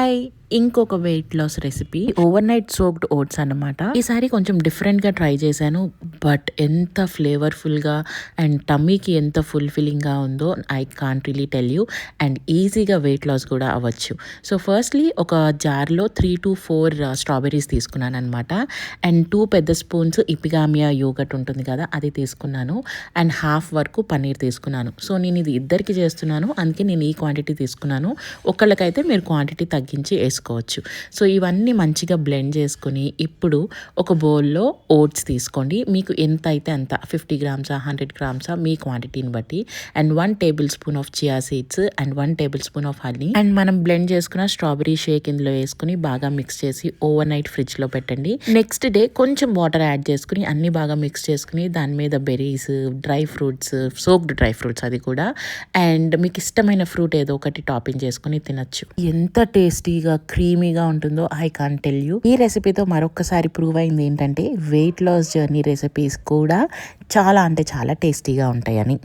Hi, ఇంకొక weight loss recipe overnight soaked oats అనమాట. ఈసారి కొంచెం డిఫరెంట్ గా ట్రై చేశాను. బట్ ఎంత ఫ్లేవర్ఫుల్ గా అండ్ టమ్మీకి ఎంత ఫుల్ఫిల్లింగ్ గా ఉందో I can't really tell you. And ఈజీగా వెయిట్ లాస్ కూడా అవ్వచ్చు. సో ఫస్ట్లీ ఒక జార్లో 3 to 4 స్ట్రాబెర్రీస్ తీసుకున్నాను అనమాట. అండ్ 2 పెద్ద స్పూన్స్ ఇపిగామియా యోగట్ ఉంటుంది కదా, అది తీసుకున్నాను. అండ్ హాఫ్ వరకు పన్నీర్ తీసుకున్నాను. సో నేను ఇది ఇద్దరికి చేస్తున్నాను, అందుకే నేను ఈ క్వాంటిటీ తీసుకున్నాను. ఒకళ్ళకైతే మీరు క్వాంటిటీ తగ్గించి వేసుకోవచ్చు. సో ఇవన్నీ మంచిగా బ్లెండ్ చేసుకుని ఇప్పుడు ఒక బౌల్లో ఓట్స్ తీసుకోండి. మీకు ఎంత అయితే అంత 50 grams 100 grams మీ క్వాంటిటీని బట్టి. And 1 tablespoon of chia seeds and 1 tablespoon of honey. And మనం బ్లెండ్ చేసుకున్న స్ట్రాబెరీ షేక్ ఇందులో వేసుకుని బాగా మిక్స్ చేసి ఓవర్ నైట్ ఫ్రిడ్జ్ లో పెట్టండి. నెక్స్ట్ డే కొంచెం వాటర్ యాడ్ చేసుకుని అన్ని బాగా మిక్స్ చేసుకుని దాని మీద berries, dry fruits, soaked dry fruits అది కూడా, అండ్ మీకు ఇష్టమైన ఫ్రూట్ ఏదో ఒకటి టాపింగ్ చేసుకుని తినచ్చు. ఎంత టేస్టీగా క్రీమీగా ఉంటుందో ఐ కాన్ టెల్ యూ. ఈ రెసిపీతో మరొకసారి ప్రూవ్ అయింది ఏంటంటే వెయిట్ లాస్ జర్నీ రెసిపీస్ కూడా చాలా అంటే చాలా టేస్టీగా ఉంటాయని.